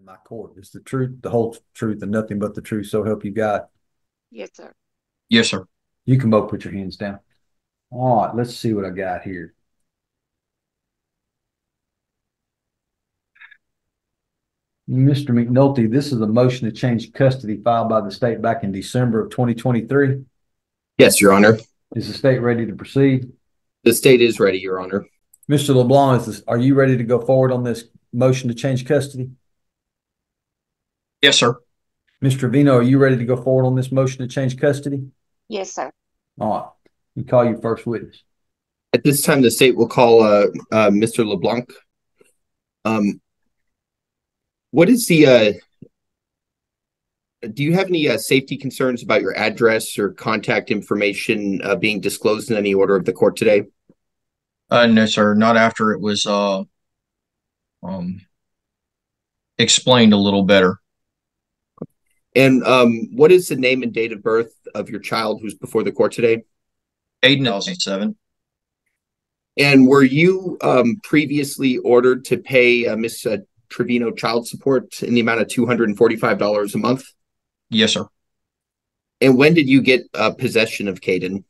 my court. It's the truth, the whole truth, and nothing but the truth. So help you God. Yes, sir. Yes, sir. You can both put your hands down. All right, let's see what I got here. Mr. McNulty, this is a motion to change custody filed by the state back in December of 2023. Yes, Your Honor. Is the state ready to proceed? The state is ready, Your Honor. Mr. LeBlanc, are you ready to go forward on this motion to change custody? Yes, sir. Mr. Vino, are you ready to go forward on this motion to change custody? Yes, sir. All right. We call you first witness. At this time, the state will call Mr. LeBlanc. What is the do you have any safety concerns about your address or contact information being disclosed in any order of the court today? No, sir. Not after it was explained a little better. And what is the name and date of birth of your child who's before the court today? Aiden 2007. And were you previously ordered to pay Miss Trevino child support in the amount of $245 a month? Yes, sir. And when did you get possession of Caden?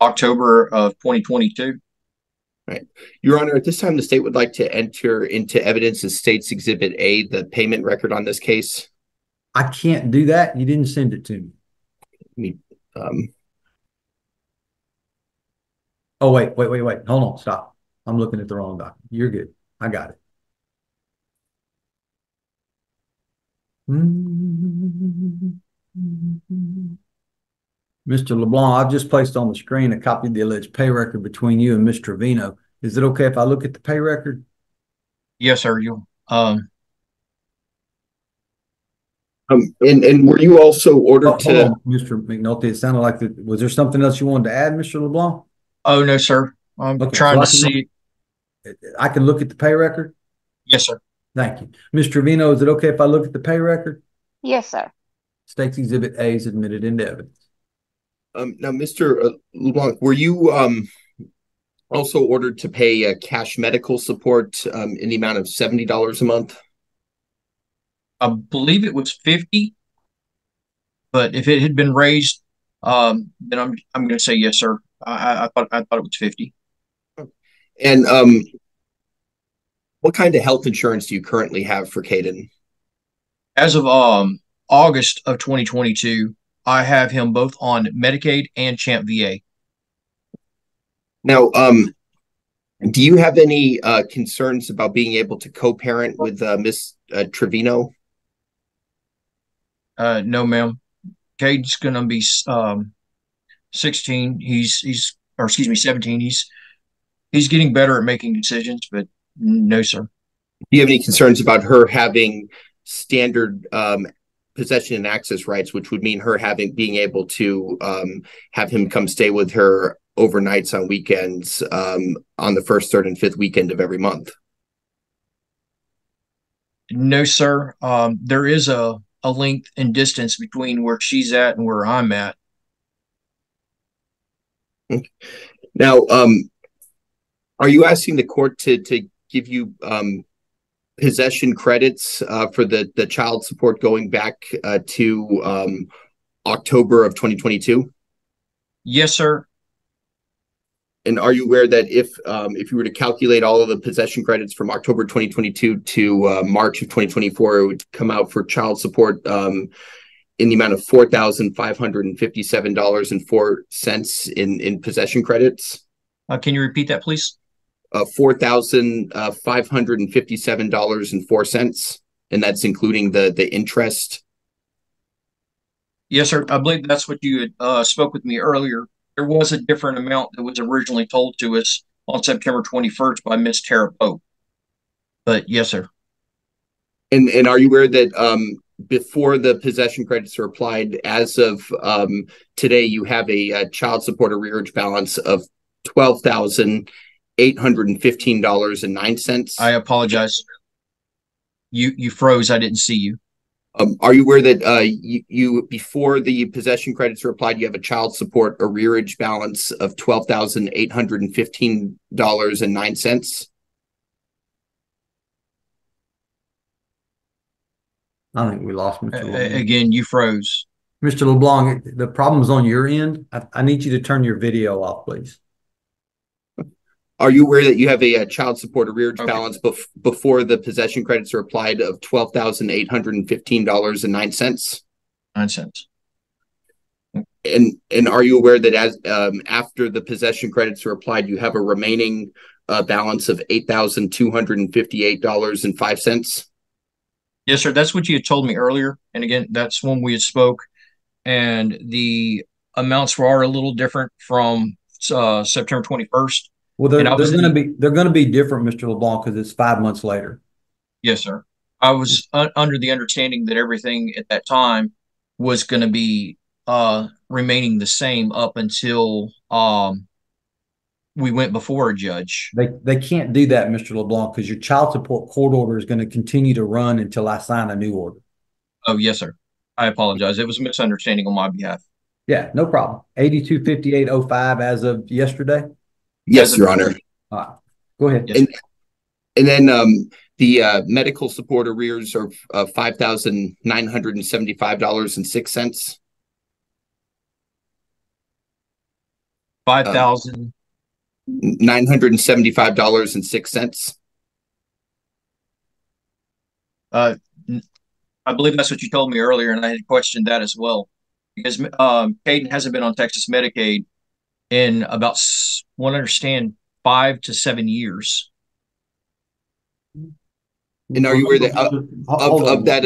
October of 2022. Right. Your Honor, at this time, the state would like to enter into evidence as State's Exhibit A, the payment record on this case. I can't do that. You didn't send it to me. Oh, wait. Hold on. Stop. I'm looking at the wrong document. You're good. I got it. Mr. LeBlanc, I've just placed on the screen a copy of the alleged pay record between you and Ms. Trevino. Is it okay if I look at the pay record? Yes, sir. You and were you also ordered to? Hold on, Mr. McNulty, it sounded like was there something else you wanted to add, Mr. LeBlanc? Oh, no, sir. I'm trying to see. I can look at the pay record? Yes, sir. Thank you. Ms. Trevino, is it okay if I look at the pay record? Yes, sir. State's Exhibit A is admitted into evidence. Now, Mr. LeBlanc, were you also ordered to pay cash medical support in the amount of $70 a month? I believe it was 50, but if it had been raised, then I'm going to say yes, sir. I thought it was 50. And what kind of health insurance do you currently have for Caden? As of August of 2022, I have him both on Medicaid and Champ VA. Now, do you have any concerns about being able to co-parent with Miss Trevino? No, ma'am. Cade's going to be 16. He's 17. He's getting better at making decisions, but no, sir. Do you have any concerns about her having standard possession and access rights, which would mean her being able to have him come stay with her overnights on weekends on the first, third, and fifth weekend of every month? No, sir. There is a length and distance between where she's at and where I'm at. Now, are you asking the court to give you possession credits for the child support going back to October of 2022? Yes, sir. And are you aware that if you were to calculate all of the possession credits from October 2022 to March of 2024, it would come out for child support in the amount of $4,557.04 in possession credits? Can you repeat that, please? $4,557.04, and that's including the interest. Yes, sir. I believe that's what you had spoke with me earlier. There was a different amount that was originally told to us on September 21st by Miss Tara Pope. But yes, sir. And are you aware that before the possession credits are applied, as of today, you have a child support arrearage balance of $12,815.09? I apologize. You froze. I didn't see you. Are you aware that you before the possession credits are applied, you have a child support arrearage balance of $12,815.09? I think we lost Mr. LeBlanc. Again, you froze. Mr. LeBlanc, the problem's on your end. I need you to turn your video off, please. Are you aware that you have a child support arrearage Okay. balance before the possession credits are applied of $12,815.09? 9 cents. And are you aware that as after the possession credits are applied, you have a remaining balance of $8,258.05? Yes, sir. That's what you had told me earlier. And again, that's when we had spoke. And the amounts are a little different from September 21st. Well, they're And I was going to be different, Mr. LeBlanc, because it's 5 months later. Yes, sir. I was under the understanding that everything at that time was going to be remaining the same up until we went before a judge. They can't do that, Mr. LeBlanc, because your child support court order is going to continue to run until I sign a new order. Oh, yes, sir. I apologize. It was a misunderstanding on my behalf. Yeah, no problem. 8258.05 as of yesterday. Yes, Your Honor. All right, go ahead. Yes. And then the medical support arrears are $5,975.06. $5,000. $975.06. I believe that's what you told me earlier, and I had questioned that as well, because Caden hasn't been on Texas Medicaid in about, what I understand, 5 to 7 years. And are you aware that of that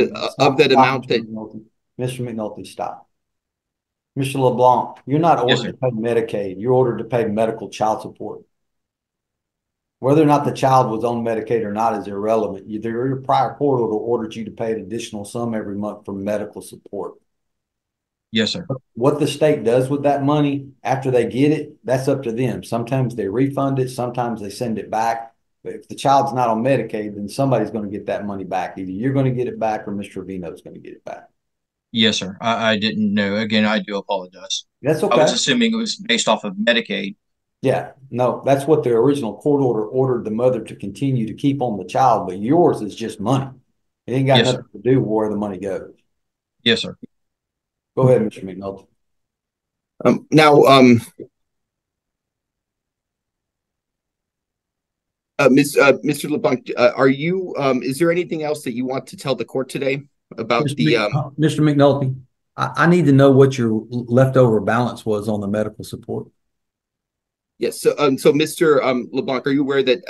amount that Mr. McNulty, stop. Mr. LeBlanc, you're not Yes, ordered to pay Medicaid. You're ordered to pay medical child support. Whether or not the child was on Medicaid or not is irrelevant. Your prior court order ordered you to pay an additional sum every month for medical support. Yes, sir. What the state does with that money after they get it, that's up to them. Sometimes they refund it, sometimes they send it back. But if the child's not on Medicaid, then somebody's going to get that money back. Either you're going to get it back or Mr. Vino's going to get it back. Yes, sir. I didn't know. Again, I do apologize. That's I okay. was assuming it was based off of Medicaid. Yeah, no, that's what the original court order ordered the mother to continue to keep on the child, but yours is just money. It ain't got Yes, nothing to do with where the money goes. Yes, sir. Go ahead, Mr. McNulty. Mr. LeBlanc, are you is there anything else that you want to tell the court today about Mr. McNulty, I need to know what your leftover balance was on the medical support. Yes, so Mr. LeBlanc, are you aware that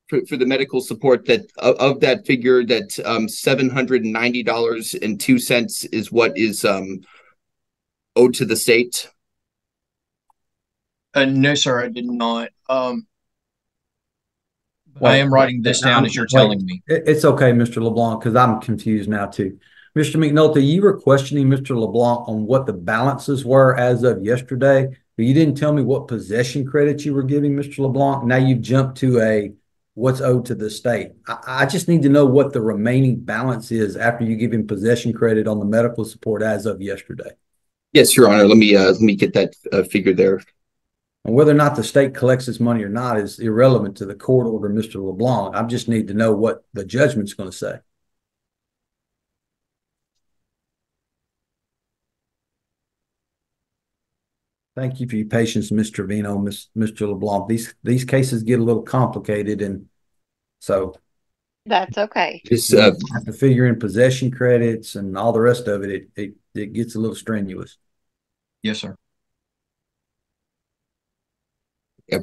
for the medical support that of that figure that $790.02 is what is owed to the state? No, sir, I did not. I am writing this down as you're telling me. It's okay, Mr. LeBlanc, because I'm confused now too. Mr. McNulty, you were questioning Mr. LeBlanc on what the balances were as of yesterday, but you didn't tell me what possession credits you were giving Mr. LeBlanc. Now you've jumped to what's owed to the state. I just need to know what the remaining balance is after you give him possession credit on the medical support as of yesterday. Yes, Your Honor. Let me get that figure there. And whether or not the state collects this money or not is irrelevant to the court order, Mr. LeBlanc. I just need to know what the judgment's going to say. Thank you for your patience, Mr. Vino, Mr. LeBlanc. These cases get a little complicated, and so That's okay. Just you have to figure in possession credits and all the rest of it. It gets a little strenuous. Yes, sir.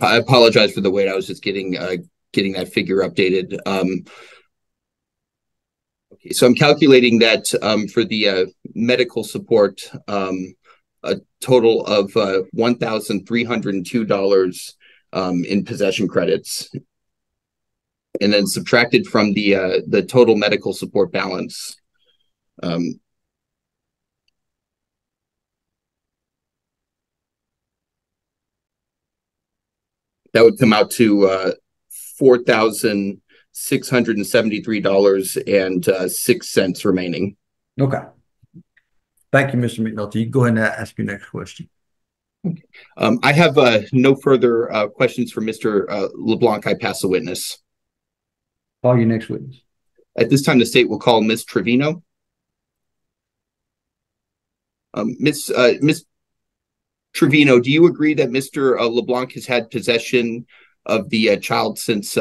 I apologize for the wait. I was just getting that figure updated. Okay, so I'm calculating that for the medical support, a total of $1,302 in possession credits, and then subtracted from the total medical support balance. That would come out to $4,673.06 remaining. Okay. Thank you, Mr. McNulty. You can go ahead and ask your next question. I have no further questions for Mr. LeBlanc. I pass the witness. Call your next witness. At this time, the state will call Miss Trevino. Miss Trevino, do you agree that Mr. LeBlanc has had possession of the child since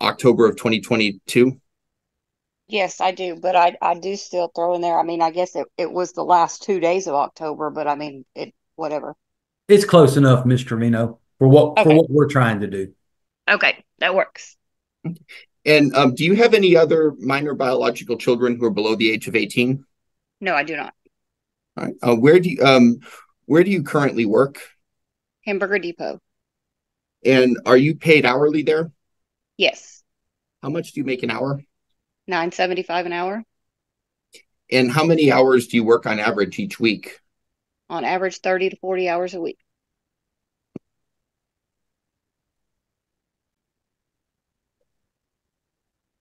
October of 2022? Yes, I do, but I do still throw in there. I mean, I guess it was the last 2 days of October, but I mean, whatever. It's close enough, Ms. Trevino, for Okay. what we're trying to do. Okay, that works. And do you have any other minor biological children who are below the age of 18? No, I do not. All right. Where do you currently work? Hamburger Depot. And are you paid hourly there? Yes. How much do you make an hour? $9.75 an hour. And how many hours do you work on average each week? On average, 30 to 40 hours a week.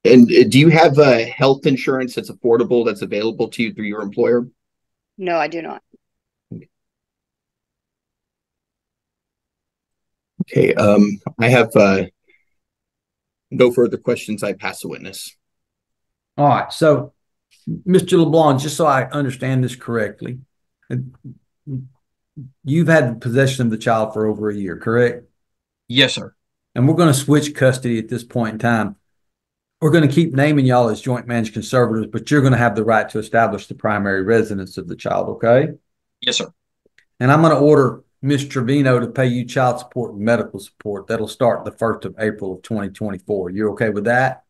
And do you have health insurance that's affordable, that's available to you through your employer? No, I do not. Okay. I have no further questions. I pass the witness. All right. So, Mr. LeBlanc, just so I understand this correctly, you've had possession of the child for over a year, correct? Yes, sir. And we're going to switch custody at this point in time. We're going to keep naming y'all as joint managed conservators, but you're going to have the right to establish the primary residence of the child, okay? Yes, sir. And I'm going to order Ms. Trevino to pay you child support and medical support. That'll start the 1st of April of 2024. You okay with that?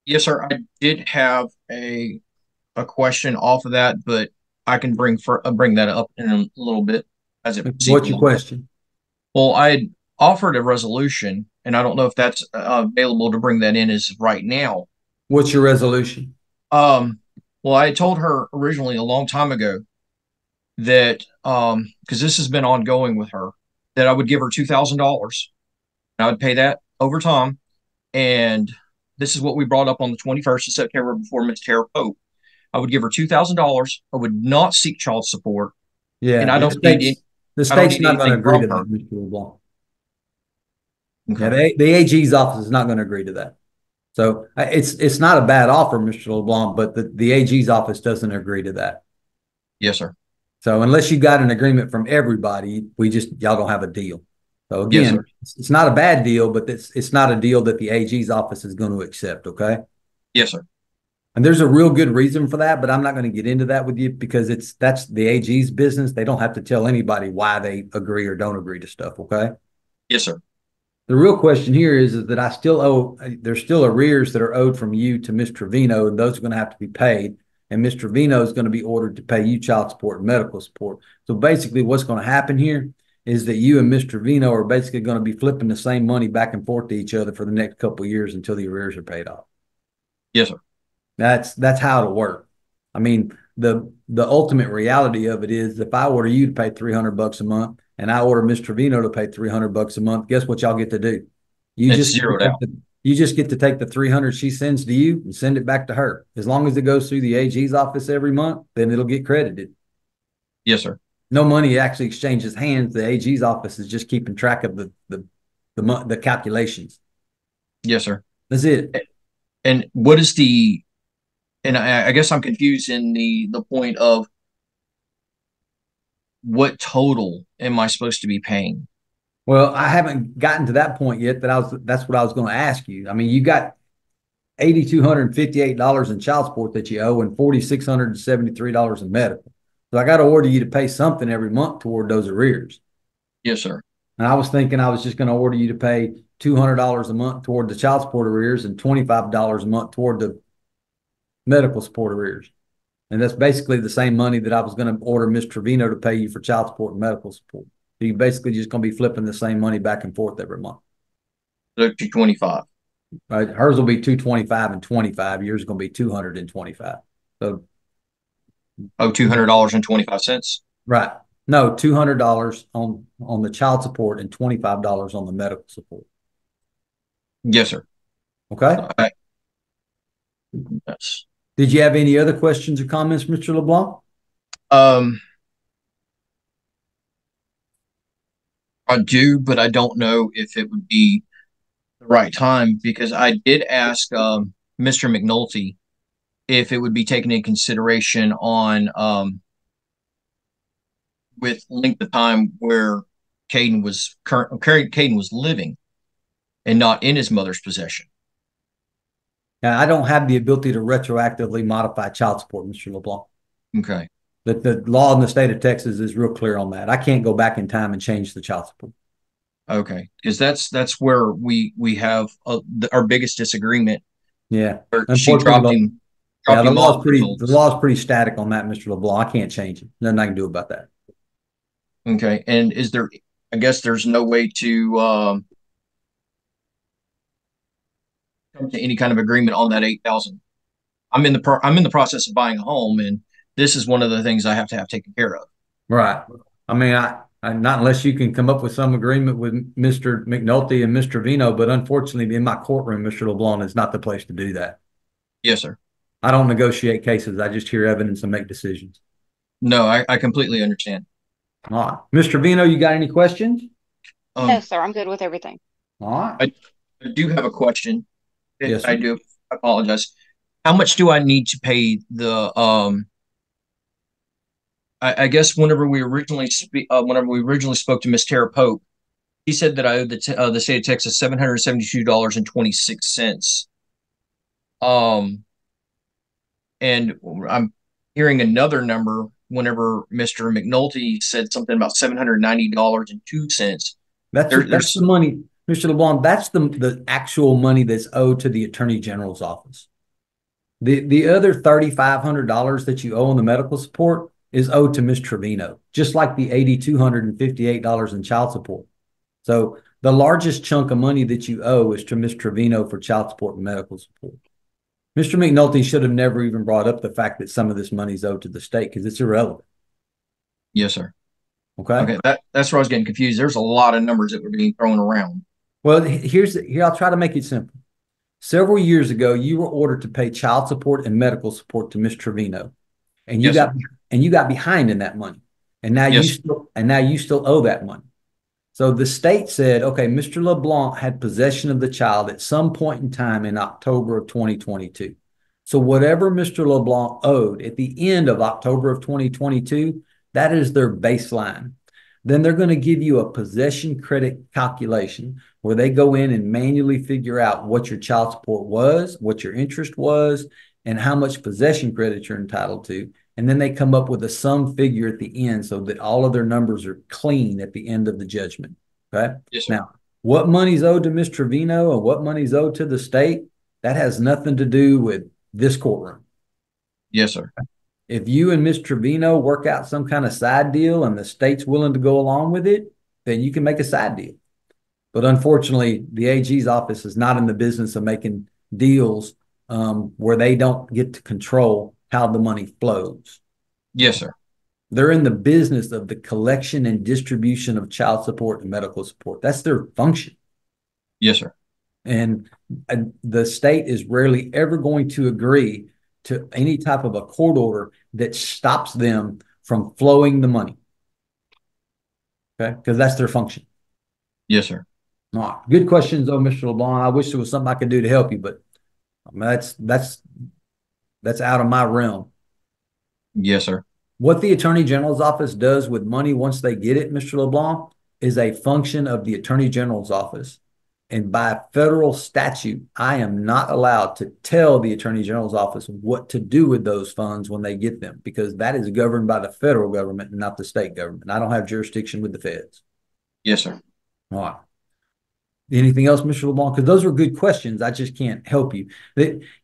Yes, sir. I did have a question off of that, but I can bring that up in a little bit as it proceeds. What's your question? Well, I had offered a resolution, and I don't know if that's available to bring that in as right now. What's your resolution? Well, I had told her originally a long time ago that because this has been ongoing with her, that I would give her $2,000. I would pay that over time, and this is what we brought up on the 21st of September before Ms. Tara Pope. I would give her $2,000. I would not seek child support. Yeah, and I don't need the I don't state's need not going to anything agree to from that, her. Mr. LeBlanc. Okay. Yeah, the AG's office is not going to agree to that. So it's not a bad offer, Mr. LeBlanc, but the AG's office doesn't agree to that. Yes, sir. So unless you got an agreement from everybody, y'all don't have a deal. So Yes, again, sir. it's not a bad deal, but it's not a deal that the AG's office is going to accept. Okay. Yes, sir. And there's a real good reason for that, but I'm not going to get into that with you because that's the AG's business. They don't have to tell anybody why they agree or don't agree to stuff. Okay. Yes, sir. The real question here is that there's still arrears that are owed from you to Ms. Trevino, and those are going to have to be paid. And Ms. Trevino is going to be ordered to pay you child support and medical support. So basically what's going to happen here is that you and Ms. Trevino are basically going to be flipping the same money back and forth to each other for the next couple of years until the arrears are paid off. Yes, sir. That's how it'll work. I mean, the ultimate reality of it is if I order you to pay $300 a month and I order Ms. Trevino to pay $300 a month, guess what y'all get to do? You It's zeroed out. You just get to take the $300 she sends to you and send it back to her. As long as it goes through the AG's office every month, then it'll get credited. Yes, sir. No money actually exchanges hands. The AG's office is just keeping track of the calculations. Yes, sir. That's it. And what is and I guess I'm confused in the point of what total am I supposed to be paying? Well, I haven't gotten to that point yet. That's what I was going to ask you. I mean, you got $8,258 in child support that you owe and $4,673 in medical. So I got to order you to pay something every month toward those arrears. Yes, sir. And I was thinking I was just going to order you to pay $200 a month toward the child support arrears and $25 a month toward the medical support arrears. And that's basically the same money that I was going to order Ms. Trevino to pay you for child support and medical support. So you're basically just going to be flipping the same money back and forth every month. So 225. Right? Hers will be 225 and 25. Yours is going to be 225. So $200.25. right. No, $200 on the child support and $25 on the medical support. Yes, sir. Okay. Yes. Did you have any other questions or comments, Mr. LeBlanc? I do, but I don't know if it would be the right time because I did ask Mr. McNulty if it would be taken into consideration on with length of time where Caden was living and not in his mother's possession. Now, I don't have the ability to retroactively modify child support, Mr. LeBlanc. Okay. The law in the state of Texas is real clear on that. I can't go back in time and change the child support. Okay, because that's where we have our biggest disagreement. Yeah, Where she dropped him. Yeah, the law is pretty static on that, Mr. LeBlanc. I can't change it. Nothing I can do about that. Okay, and is there? I guess there's no way to come to any kind of agreement on that 8,000. I'm in the process of buying a home, and this is one of the things I have to have taken care of. Right. I mean, I not unless you can come up with some agreement with Mr. McNulty and Mr. Vino, but unfortunately, in my courtroom, Mr. LeBlanc is not the place to do that. Yes, sir. I don't negotiate cases. I just hear evidence and make decisions. No, I completely understand. All right. Mr. Vino, you got any questions? No, sir. I'm good with everything. All right. I do have a question. Yes, I do. I apologize. How much do I need to pay the I guess whenever we originally spoke to Miss Tara Pope, he said that I owed the state of Texas $772.26. And I'm hearing another number whenever Mr. McNulty said something about $790.02. That's the money, Mr. LeBlanc. That's the actual money that's owed to the Attorney General's office. The other $3,500 that you owe on the medical support is owed to Ms. Trevino, just like the $8,258 in child support. So the largest chunk of money that you owe is to Ms. Trevino for child support and medical support. Mr. McNulty should have never even brought up the fact that some of this money is owed to the state because it's irrelevant. Yes, sir. Okay. That's where I was getting confused. There's a lot of numbers that were being thrown around. Well, here I'll try to make it simple. Several years ago, you were ordered to pay child support and medical support to Ms. Trevino, and you got behind in that money, and now you still owe that money. So the state said, okay, Mr. LeBlanc had possession of the child at some point in time in October of 2022. So whatever Mr. LeBlanc owed at the end of October of 2022, that is their baseline. Then they're going to give you a possession credit calculation where they go in and manually figure out what your child support was, what your interest was, and how much possession credit you're entitled to. And then they come up with a sum figure at the end so that all of their numbers are clean at the end of the judgment. Okay. Yes, sir. Now, what money's owed to Ms. Trevino and what money's owed to the state, that has nothing to do with this courtroom. Yes, sir. If you and Ms. Trevino work out some kind of side deal and the state's willing to go along with it, then you can make a side deal. But unfortunately, the AG's office is not in the business of making deals where they don't get to control how the money flows. Yes, sir. They're in the business of the collection and distribution of child support and medical support. That's their function. Yes, sir. And the state is rarely ever going to agree to any type of a court order that stops them from flowing the money. Okay, because that's their function. Yes, sir. All right. Good questions, though, Mr. LeBlanc. I wish there was something I could do to help you, but I mean, that's out of my realm. Yes, sir. What the Attorney General's office does with money once they get it, Mr. LeBlanc, is a function of the Attorney General's office. And by federal statute, I am not allowed to tell the Attorney General's office what to do with those funds when they get them, because that is governed by the federal government and not the state government. I don't have jurisdiction with the feds. Yes, sir. All right. Anything else, Mr. LeBlanc? Because those are good questions. I just can't help you.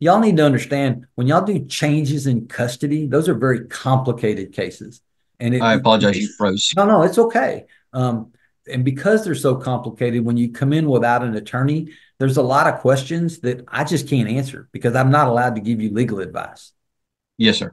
Y'all need to understand, when y'all do changes in custody, those are very complicated cases. And I apologize, you froze. No, it's okay. And because they're so complicated, when you come in without an attorney, there's a lot of questions that I just can't answer because I'm not allowed to give you legal advice. Yes, sir.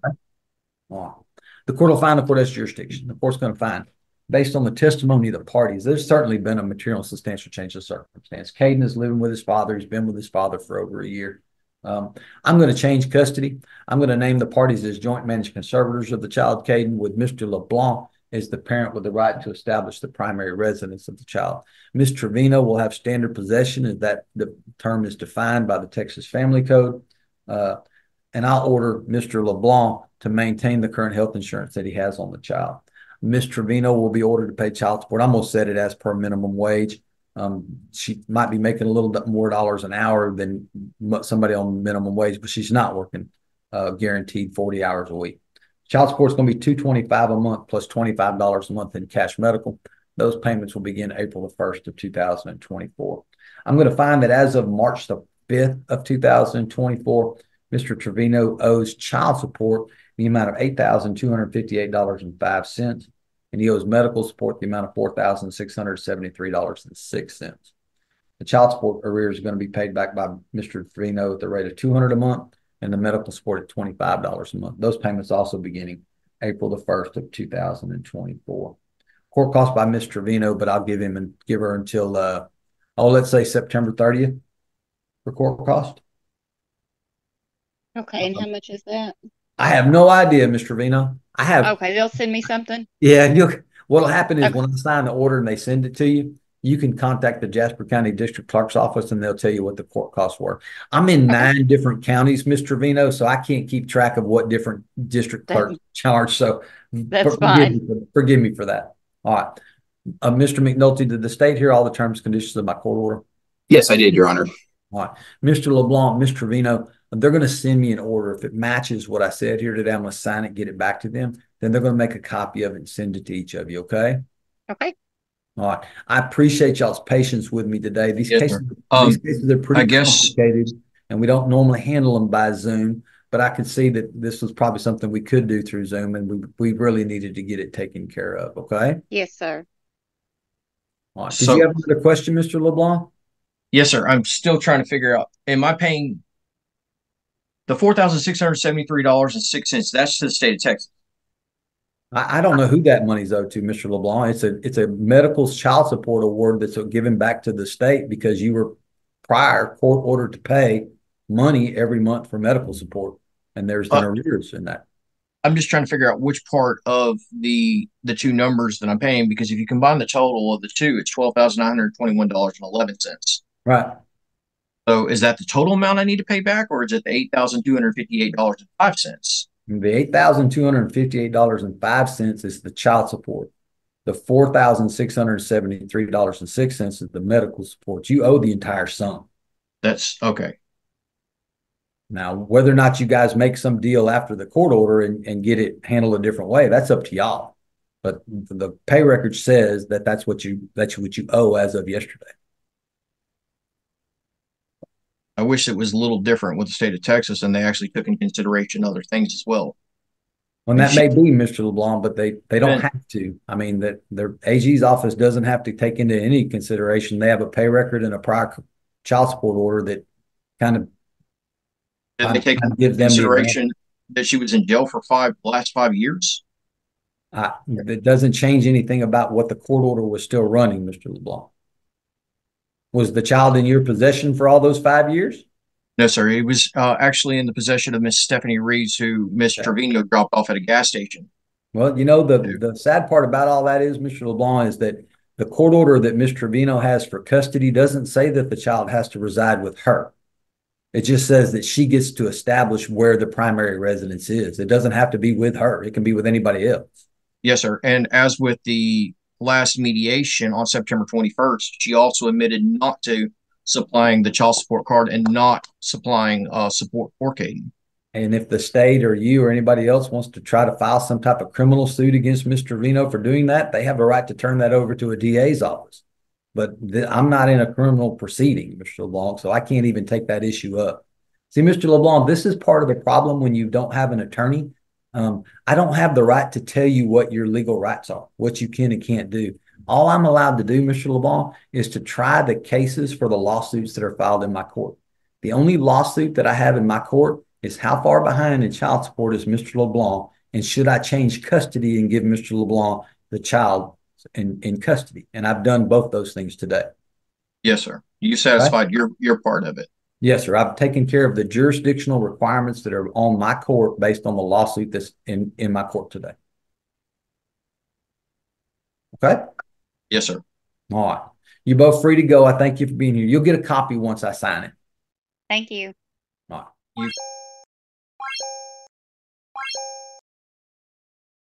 The court will find the court has jurisdiction. The court's going to find, based on the testimony of the parties, there's certainly been a material and substantial change of circumstance. Caden is living with his father. He's been with his father for over a year. I'm going to change custody. I'm going to name the parties as joint managed conservators of the child, Caden, with Mr. LeBlanc as the parent with the right to establish the primary residence of the child. Ms. Trevino will have standard possession, as that the term is defined by the Texas Family Code. and I'll order Mr. LeBlanc to maintain the current health insurance that he has on the child. Ms. Trevino will be ordered to pay child support. I'm going to set it as per minimum wage. She might be making a little bit more dollars an hour than somebody on minimum wage, but she's not working guaranteed 40 hours a week. Child support is going to be $225 a month plus $25 a month in cash medical. Those payments will begin April the 1st of 2024. I'm going to find that as of March the 5th of 2024, Mr. Trevino owes child support the amount of $8,258.05, and he owes medical support the amount of $4,673.06. The child support arrears is going to be paid back by Mr. Trevino at the rate of $200 a month, and the medical support at $25 a month. Those payments also beginning April the 1st of 2024. Court cost by Ms. Trevino, but I'll give her until let's say September 30th for court cost. Okay, and how much is that? I have no idea, Mr. Trevino. Okay, they'll send me something. Yeah, what'll happen is when I sign the order and they send it to you, you can contact the Jasper County District Clerk's office and they'll tell you what the court costs were. I'm in 9 different counties, Mr. Trevino, so I can't keep track of what different district clerks charge. So that's fine. Forgive me for that. All right. Mr. McNulty, did the state hear all the terms and conditions of my court order? Yes, I did, Your Honor. All right. Mr. LeBlanc, Mr. Trevino, they're going to send me an order. If it matches what I said here today, I'm going to sign it, get it back to them. Then they're going to make a copy of it and send it to each of you, okay? Okay. All right. I appreciate y'all's patience with me today. These cases are pretty complicated, and we don't normally handle them by Zoom, but I could see that this was probably something we could do through Zoom, and we really needed to get it taken care of, okay? Yes, sir. All right. Did you have another question, Mr. LeBlanc? Yes, sir. I'm still trying to figure out, am I paying the $4,673.06? That's to the state of Texas. I don't know who that money's owed to, Mr. LeBlanc. It's a medical child support award that's given back to the state because you were prior court ordered to pay money every month for medical support, and there's an arrears in that. I'm just trying to figure out which part of the two numbers that I'm paying, because if you combine the total of the two, it's $12,921.11. Right. So is that the total amount I need to pay back, or is it the $8,258.05? The $8,258.05 is the child support. The $4,673.06 is the medical support. You owe the entire sum. That's okay. Now, whether or not you guys make some deal after the court order and get it handled a different way, that's up to y'all. But the pay record says that that's what you owe as of yesterday. I wish it was a little different with the state of Texas, and they actually took in consideration other things as well. Well, that may be, Mr. LeBlanc, but they don't have to. I mean, that their AG's office doesn't have to take into any consideration. They have a pay record and a prior child support order that kind of did they take into consideration that she was in jail for the last 5 years? It doesn't change anything about what the court order was still running, Mr. LeBlanc. Was the child in your possession for all those 5 years? No, sir. He was actually in the possession of Miss Stephanie Reeves, who Miss Trevino dropped off at a gas station. Well, you know, the sad part about all that is, Mr. LeBlanc, is that the court order that Miss Trevino has for custody doesn't say that the child has to reside with her. It just says that she gets to establish where the primary residence is. It doesn't have to be with her. It can be with anybody else. Yes, sir. And as with the last mediation on September 21st, she also admitted not to supplying the child support card and not supplying support for Caden. And if the state or you or anybody else wants to try to file some type of criminal suit against Mr. Trevino for doing that, they have a right to turn that over to a DA's office. But I'm not in a criminal proceeding, Mr. LeBlanc, so I can't even take that issue up. See, Mr. LeBlanc, this is part of the problem when you don't have an attorney. I don't have the right to tell you what your legal rights are, what you can and can't do. All I'm allowed to do, Mr. LeBlanc, is to try the cases for the lawsuits that are filed in my court. The only lawsuit that I have in my court is how far behind in child support is Mr. LeBlanc, and should I change custody and give Mr. LeBlanc the child in custody? And I've done both those things today. Yes, sir. You satisfied your part of it. Yes, sir. I've taken care of the jurisdictional requirements that are on my court based on the lawsuit that's in my court today. Okay? Yes, sir. All right. You're both free to go. I thank you for being here. You'll get a copy once I sign it. Thank you. All right.